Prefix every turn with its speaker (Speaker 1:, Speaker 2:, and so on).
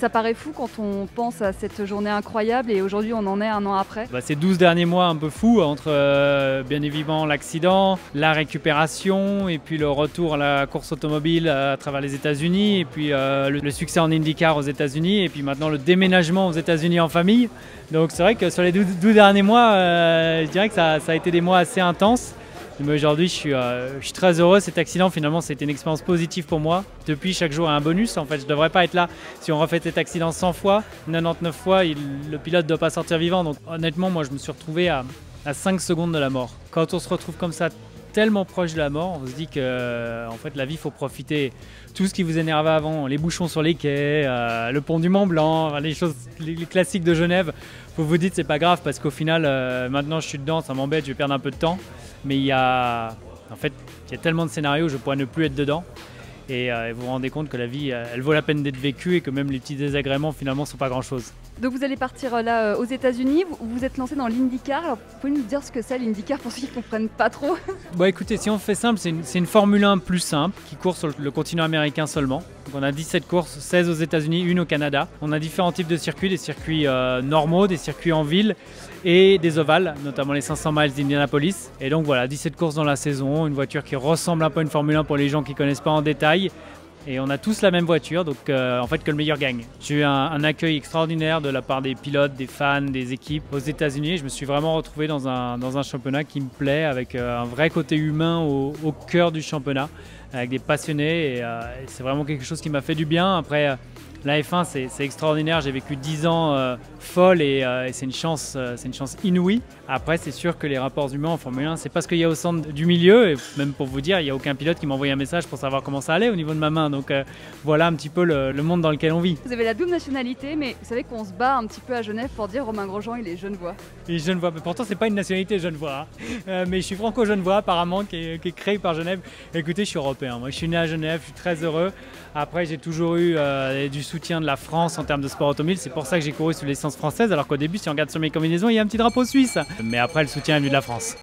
Speaker 1: Ça paraît fou quand on pense à cette journée incroyable et aujourd'hui on en est un an après.
Speaker 2: Ces 12 derniers mois un peu fous entre bien évidemment l'accident, la récupération et puis le retour à la course automobile à travers les États-Unis et puis le succès en IndyCar aux États-Unis et puis maintenant le déménagement aux États-Unis en famille. Donc c'est vrai que sur les 12 derniers mois, je dirais que ça a été des mois assez intenses. Mais aujourd'hui, je suis très heureux. Cet accident, finalement, c'était une expérience positive pour moi. Depuis, chaque jour est un bonus. En fait, je ne devrais pas être là. Si on refait cet accident 100 fois, 99 fois, le pilote ne doit pas sortir vivant. Donc honnêtement, moi, je me suis retrouvé à 5 secondes de la mort. Quand on se retrouve comme ça, tellement proche de la mort, on se dit que en fait, la vie, il faut profiter. Tout ce qui vous énervait avant, les bouchons sur les quais, le pont du Mont Blanc, les classiques de Genève, vous vous dites c'est pas grave parce qu'au final, maintenant je suis dedans, ça m'embête, je vais perdre un peu de temps. Mais il y a tellement de scénarios, je pourrais ne plus être dedans. Et vous vous rendez compte que la vie, elle vaut la peine d'être vécue et que même les petits désagréments finalement ne sont pas grand-chose.
Speaker 1: Donc vous allez partir là aux États-Unis, vous vous êtes lancé dans l'IndyCar. Alors, vous pouvez nous dire ce que c'est l'IndyCar pour ceux qui ne comprennent pas trop?
Speaker 2: Bon écoutez, si on fait simple, c'est une Formule 1 plus simple qui court sur le continent américain seulement. Donc on a 17 courses, 16 aux États-Unis, une au Canada. On a différents types de circuits, des circuits normaux, des circuits en ville et des ovales, notamment les 500 miles d'Indianapolis. Et donc voilà, 17 courses dans la saison, une voiture qui ressemble un peu à une Formule 1 pour les gens qui ne connaissent pas en détail. Et on a tous la même voiture, donc en fait que le meilleur gagne. J'ai eu un accueil extraordinaire de la part des pilotes, des fans, des équipes aux États-Unis. Je me suis vraiment retrouvé dans un championnat qui me plaît, avec un vrai côté humain au cœur du championnat, avec des passionnés. Et c'est vraiment quelque chose qui m'a fait du bien. Après, la F1, c'est extraordinaire. J'ai vécu 10 ans folles et c'est une chance inouïe. Après, c'est sûr que les rapports humains en Formule 1, c'est pas ce qu'il y a au centre du milieu. Et même pour vous dire, il n'y a aucun pilote qui m'a envoyé un message pour savoir comment ça allait au niveau de ma main. Donc voilà un petit peu le monde dans lequel on vit.
Speaker 1: Vous avez la double nationalité, mais vous savez qu'on se bat un petit peu à Genève pour dire Romain Grosjean, il est genevois.
Speaker 2: Et genevois, mais pourtant c'est pas une nationalité genevois. Mais je suis franco-genevois apparemment, qui est créé par Genève. Écoutez, je suis européen. Moi, je suis né à Genève, je suis très heureux. Après, j'ai toujours eu du soutien de la France en termes de sport automobile. C'est pour ça que j'ai couru sous les licences françaises, alors qu'au début, si on regarde sur mes combinaisons, il y a un petit drapeau suisse. Mais après, le soutien est venu de la France.